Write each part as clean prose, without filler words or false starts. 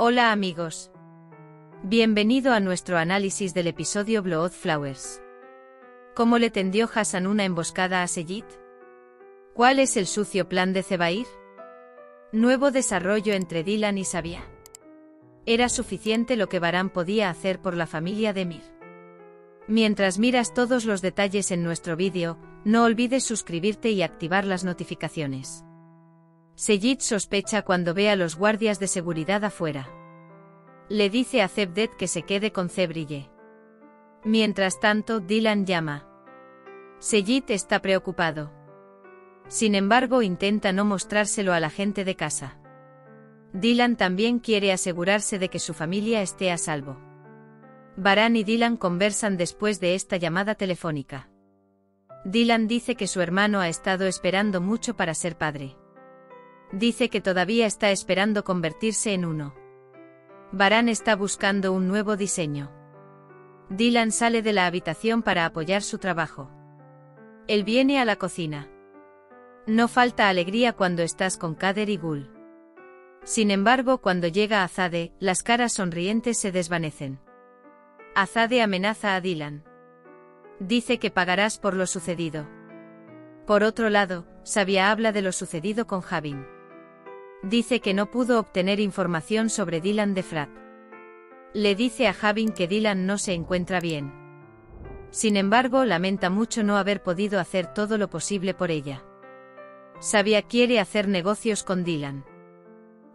Hola amigos. Bienvenido a nuestro análisis del episodio Blood Flowers. ¿Cómo le tendió Hassan una emboscada a Seyid? ¿Cuál es el sucio plan de Zebair? Nuevo desarrollo entre Dylan y Sabia. ¿Era suficiente lo que Baran podía hacer por la familia de Emir? Mientras miras todos los detalles en nuestro vídeo, no olvides suscribirte y activar las notificaciones. Seyid sospecha cuando ve a los guardias de seguridad afuera. Le dice a Cevdet que se quede con Zebrille. Mientras tanto, Dylan llama. Seyid está preocupado. Sin embargo, intenta no mostrárselo a la gente de casa. Dylan también quiere asegurarse de que su familia esté a salvo. Baran y Dylan conversan después de esta llamada telefónica. Dylan dice que su hermano ha estado esperando mucho para ser padre. Dice que todavía está esperando convertirse en uno. Baran está buscando un nuevo diseño. Dylan sale de la habitación para apoyar su trabajo. Él viene a la cocina. No falta alegría cuando estás con Kader y Gul. Sin embargo, cuando llega Azade, las caras sonrientes se desvanecen. Azade amenaza a Dylan. Dice que pagarás por lo sucedido. Por otro lado, Sabia habla de lo sucedido con Javin. Dice que no pudo obtener información sobre Dylan de Frat. Le dice a Javin que Dylan no se encuentra bien. Sin embargo, lamenta mucho no haber podido hacer todo lo posible por ella. Sabia quiere hacer negocios con Dylan.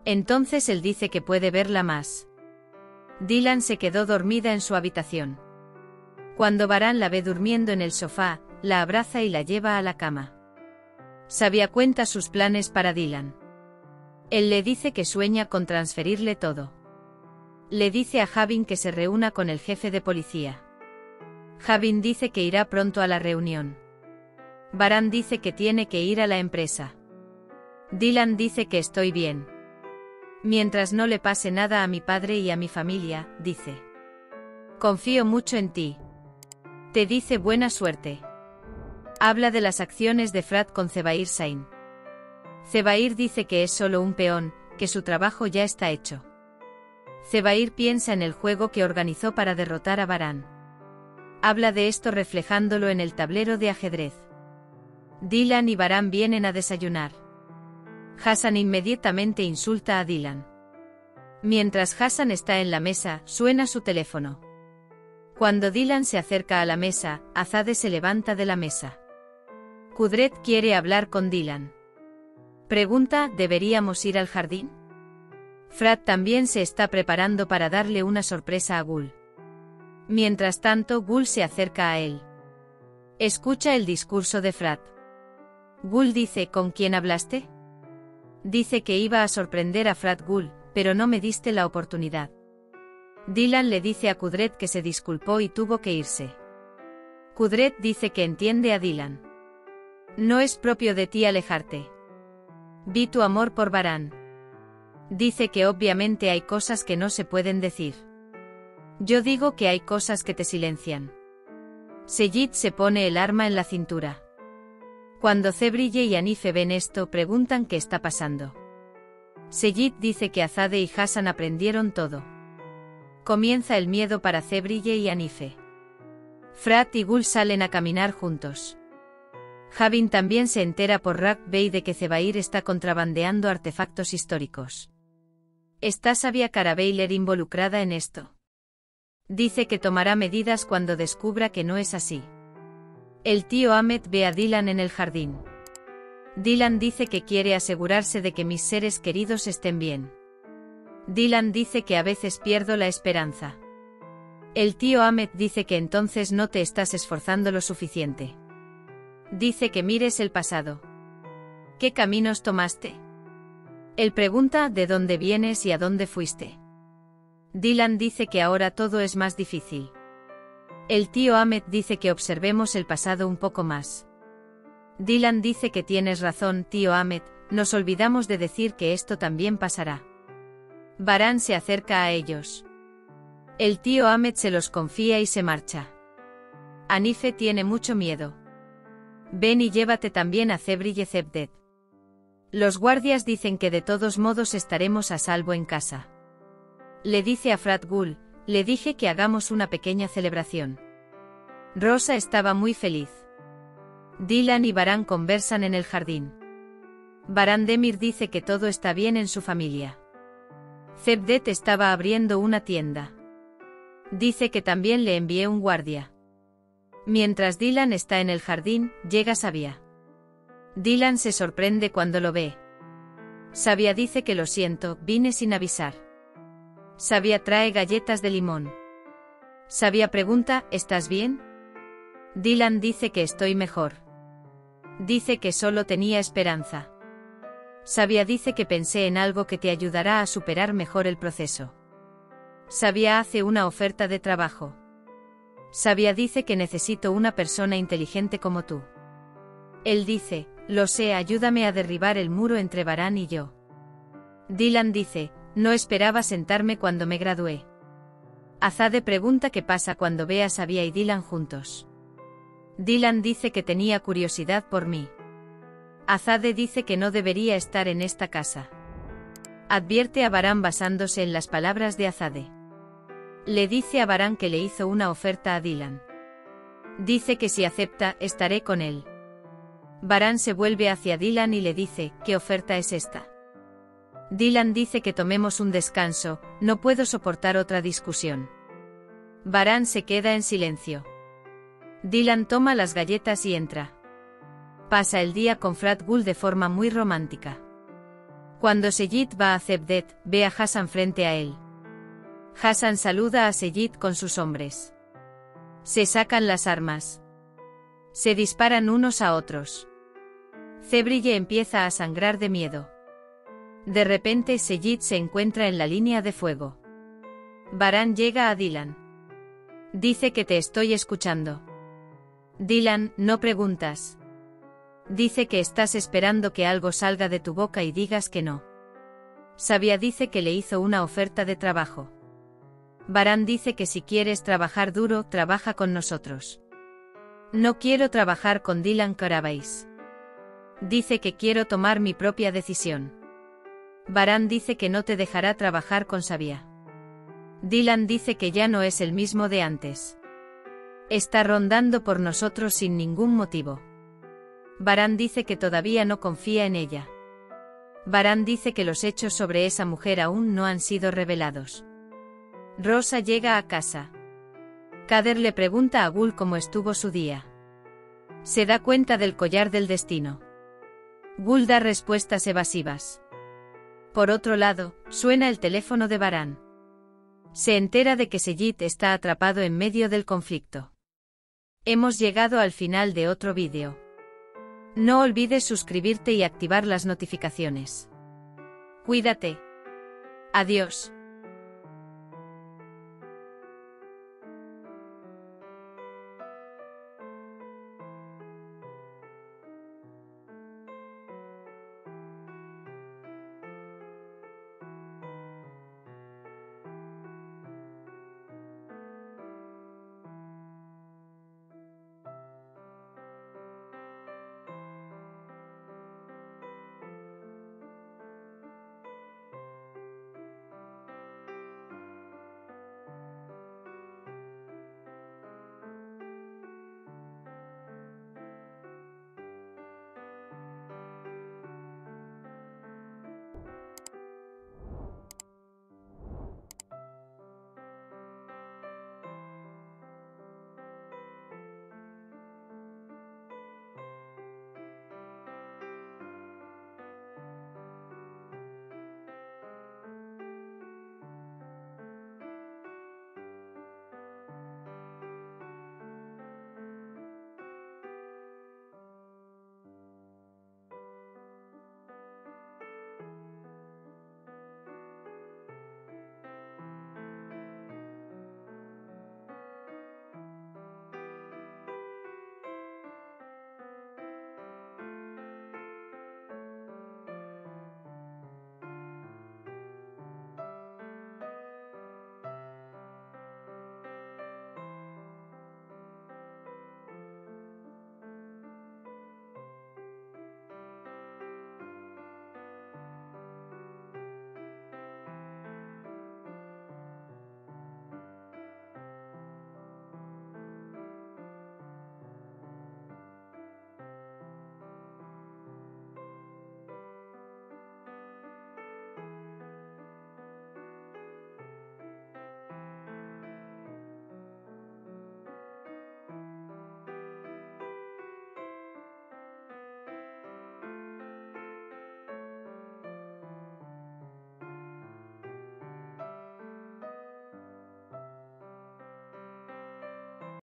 Entonces él dice que puede verla más. Dylan se quedó dormida en su habitación. Cuando Baran la ve durmiendo en el sofá, la abraza y la lleva a la cama. Sabia cuenta sus planes para Dylan. Él le dice que sueña con transferirle todo. Le dice a Javin que se reúna con el jefe de policía. Javin dice que irá pronto a la reunión. Baran dice que tiene que ir a la empresa. Dylan dice que estoy bien. Mientras no le pase nada a mi padre y a mi familia, dice. Confío mucho en ti. Te dice buena suerte. Habla de las acciones de Frat con Zebair Sain. Zebair dice que es solo un peón, que su trabajo ya está hecho. Zebair piensa en el juego que organizó para derrotar a Baran. Habla de esto reflejándolo en el tablero de ajedrez. Dylan y Baran vienen a desayunar. Hassan inmediatamente insulta a Dylan. Mientras Hassan está en la mesa, suena su teléfono. Cuando Dylan se acerca a la mesa, Azade se levanta de la mesa. Kudret quiere hablar con Dylan. Pregunta, ¿deberíamos ir al jardín? Frat también se está preparando para darle una sorpresa a Gul. Mientras tanto, Gul se acerca a él. Escucha el discurso de Frat. Gul dice, ¿con quién hablaste? Dice que iba a sorprender a Frat. Gul, pero no me diste la oportunidad. Dylan le dice a Kudret que se disculpó y tuvo que irse. Kudret dice que entiende a Dylan. No es propio de ti alejarte. Vi tu amor por Baran. Dice que obviamente hay cosas que no se pueden decir. Yo digo que hay cosas que te silencian. Seyid se pone el arma en la cintura. Cuando Zebrille y Anife ven esto, preguntan qué está pasando. Seyid dice que Azade y Hassan aprendieron todo. Comienza el miedo para Zebrille y Anife. Frat y Gul salen a caminar juntos. Javin también se entera por Rak Bey de que Zebair está contrabandeando artefactos históricos. ¿Está Sabia Karabeiler involucrada en esto? Dice que tomará medidas cuando descubra que no es así. El tío Ahmed ve a Dylan en el jardín. Dylan dice que quiere asegurarse de que mis seres queridos estén bien. Dylan dice que a veces pierdo la esperanza. El tío Ahmed dice que entonces no te estás esforzando lo suficiente. Dice que mires el pasado. ¿Qué caminos tomaste? Él pregunta de dónde vienes y a dónde fuiste. Dylan dice que ahora todo es más difícil. El tío Ahmed dice que observemos el pasado un poco más. Dylan dice que tienes razón, tío Ahmed, nos olvidamos de decir que esto también pasará. Baran se acerca a ellos. El tío Ahmed se los confía y se marcha. Anife tiene mucho miedo. Ven y llévate también a Zebrille Cevdet. Los guardias dicen que de todos modos estaremos a salvo en casa. Le dice a Frat Gul, le dije que hagamos una pequeña celebración. Rosa estaba muy feliz. Dylan y Baran conversan en el jardín. Baran Demir dice que todo está bien en su familia. Cevdet estaba abriendo una tienda. Dice que también le envié un guardia. Mientras Dylan está en el jardín, llega Sabia. Dylan se sorprende cuando lo ve. Sabia dice que lo siento, vine sin avisar. Sabia trae galletas de limón. Sabia pregunta, ¿estás bien? Dylan dice que estoy mejor. Dice que solo tenía esperanza. Sabia dice que pensé en algo que te ayudará a superar mejor el proceso. Sabia hace una oferta de trabajo. Sabia dice que necesito una persona inteligente como tú. Él dice, lo sé, ayúdame a derribar el muro entre Baran y yo. Dylan dice, no esperaba sentarme cuando me gradué. Azadeh pregunta qué pasa cuando ve a Sabia y Dylan juntos. Dylan dice que tenía curiosidad por mí. Azadeh dice que no debería estar en esta casa. Advierte a Baran basándose en las palabras de Azadeh. Le dice a Baran que le hizo una oferta a Dylan. Dice que si acepta, estaré con él. Baran se vuelve hacia Dylan y le dice, ¿qué oferta es esta? Dylan dice que tomemos un descanso, no puedo soportar otra discusión. Baran se queda en silencio. Dylan toma las galletas y entra. Pasa el día con Frat Gul de forma muy romántica. Cuando Seyit va a Cevdet, ve a Hassan frente a él. Hassan saluda a Seyit con sus hombres. Se sacan las armas. Se disparan unos a otros. Cebrille empieza a sangrar de miedo. De repente Seyit se encuentra en la línea de fuego. Baran llega a Dylan. Dice que te estoy escuchando. Dylan, no preguntas. Dice que estás esperando que algo salga de tu boca y digas que no. Sabia dice que le hizo una oferta de trabajo. Baran dice que si quieres trabajar duro, trabaja con nosotros. No quiero trabajar con Dylan Karabais. Dice que quiero tomar mi propia decisión. Baran dice que no te dejará trabajar con Sabia. Dylan dice que ya no es el mismo de antes. Está rondando por nosotros sin ningún motivo. Baran dice que todavía no confía en ella. Baran dice que los hechos sobre esa mujer aún no han sido revelados. Rosa llega a casa. Kader le pregunta a Gul cómo estuvo su día. Se da cuenta del collar del destino. Gul da respuestas evasivas. Por otro lado, suena el teléfono de Baran. Se entera de que Seyit está atrapado en medio del conflicto. Hemos llegado al final de otro vídeo. No olvides suscribirte y activar las notificaciones. Cuídate. Adiós.